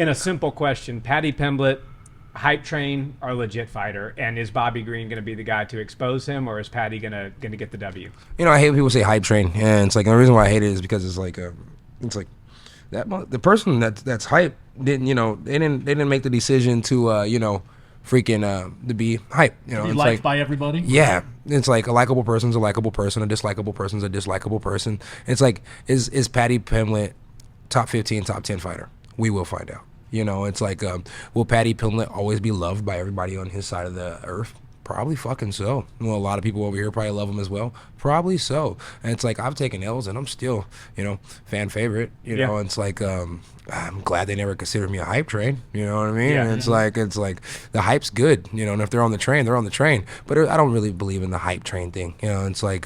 in a simple question, Paddy Pimblett, hype train or legit fighter, and is Bobby Green going to be the guy to expose him, or is Paddy going to get the W? I hate when people say hype train, and it's like the reason why I hate it is because it's like that the person that's hype didn't they didn't make the decision to to be hype. Be liked by everybody. Yeah, it's like a likable person's a likable person, a dislikable person's a dislikable person. It's like is Paddy Pimblett top 15, top 10 fighter? We will find out. It's like will Paddy Pimblett always be loved by everybody on his side of the earth? Probably fucking so. Well, a lot of people over here probably love him as well. Probably so. And it's like I've taken L's and I'm still, fan favorite. It's like I'm glad they never considered me a hype train. You know what I mean? Yeah. And it's like the hype's good. And if they're on the train, they're on the train. But I don't really believe in the hype train thing. It's like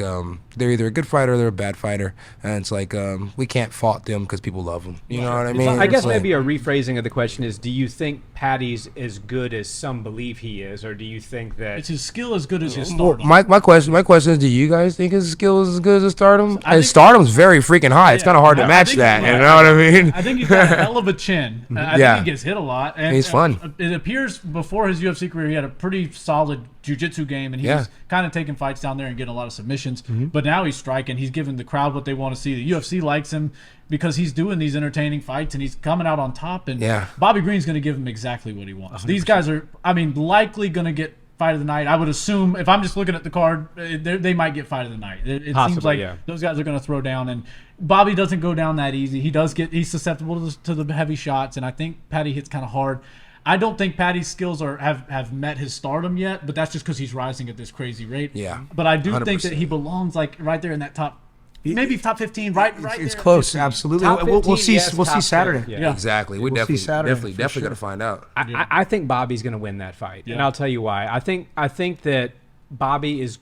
they're either a good fighter or they're a bad fighter. And it's like we can't fault them because people love them. You know what I mean? I guess maybe a rephrasing of the question is: do you think Paddy's as good as some believe he is, or do you think that is his skill as good as his stardom? My question is: do you guys think his skill is as good as his stardom? His stardom's very freaking high. It's kind of hard to match that. You know what I mean? I think he's got a hell of a chin. I think he gets hit a lot. And he's fun. It appears before his UFC career, he had a pretty solid jiu-jitsu game, and he's kind of taking fights down there and getting a lot of submissions. But now he's striking. He's giving the crowd what they want to see. The UFC likes him because he's doing these entertaining fights, and he's coming out on top. And Bobby Green's going to give him exactly what he wants. 100%. These guys are, likely going to get fight of the night. I would assume, if I'm just looking at the card, they might get fight of the night. It seems like those guys are going to throw down, and Bobby doesn't go down that easy. He's susceptible to the heavy shots, and I think Paddy hits kind of hard. I don't think Paddy's skills have met his stardom yet, but that's just because he's rising at this crazy rate. Yeah. But I do 100%. Think that he belongs right there in that top, maybe top 15, right It's there. close, absolutely. 15, we'll see top Saturday. Yeah. Exactly. We'll see Saturday, definitely going to find out. I think Bobby's going to win that fight, and I'll tell you why. I think that Bobby is,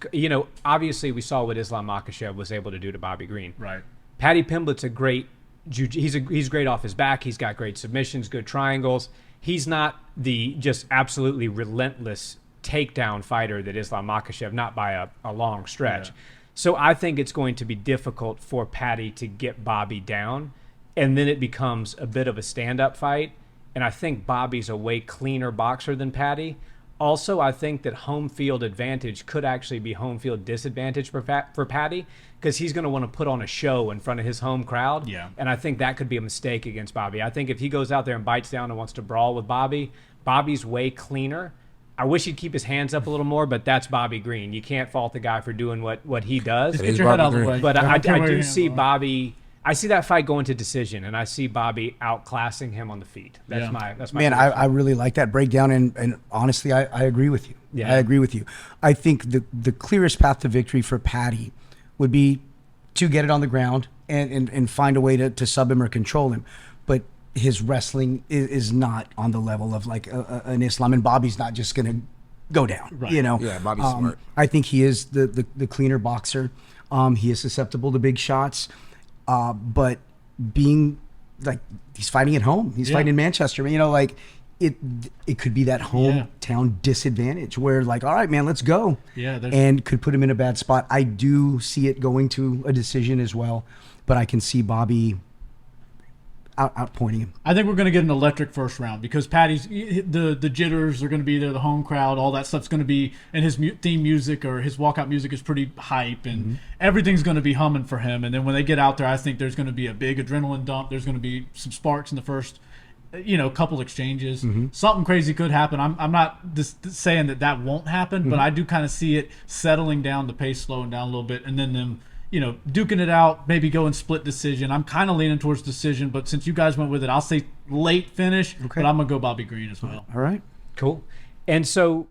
obviously we saw what Islam Makhachev was able to do to Bobby Green. Right. Paddy Pimblett's he's great off his back. He's got great submissions, good triangles. He's not the just absolutely relentless takedown fighter that Islam Makhachev, not by a long stretch. Yeah. So I think it's going to be difficult for Paddy to get Bobby down, and then it becomes a bit of a stand-up fight. And I think Bobby's a way cleaner boxer than Paddy. Also, I think that home field advantage could actually be home field disadvantage for Paddy, because he's going to want to put on a show in front of his home crowd. Yeah. And I think that could be a mistake against Bobby. I think if he goes out there and bites down and wants to brawl with Bobby's way cleaner. I wish he'd keep his hands up a little more, but that's Bobby Green. You can't fault the guy for doing what he does. Just get your head out of the way. But I do see Bobby. I see that fight going to decision, and I see Bobby outclassing him on the feet. That's my man. I really like that breakdown, and honestly, I agree with you. Yeah. I agree with you. I think the clearest path to victory for Paddy would be to get it on the ground and find a way to sub him or control him. But his wrestling is not on the level of like an Islam, and Bobby's not just going to go down. Right. Yeah, Bobby's smart. I think he is the cleaner boxer. He is susceptible to big shots. But being like, he's fighting at home, he's fighting in Manchester, it could be that hometown disadvantage where like, all right, man, let's go. And could put him in a bad spot. I do see it going to a decision as well, but I can see Bobby outpointing him. I think we're going to get an electric first round because Paddy's the jitters are going to be there, the home crowd, all that stuff's going to be, and his theme music or his walkout music is pretty hype, and everything's going to be humming for him. And then when they get out there, I think there's going to be a big adrenaline dump. There's going to be some sparks in the first, couple exchanges. Something crazy could happen. I'm not just saying that won't happen, but I do kind of see it settling down, the pace slowing down a little bit, and then them duking it out, maybe go and split decision. I'm kind of leaning towards decision, but since you guys went with it, I'll say late finish, but I'm going to go Bobby Green as well. All right. Cool. And so,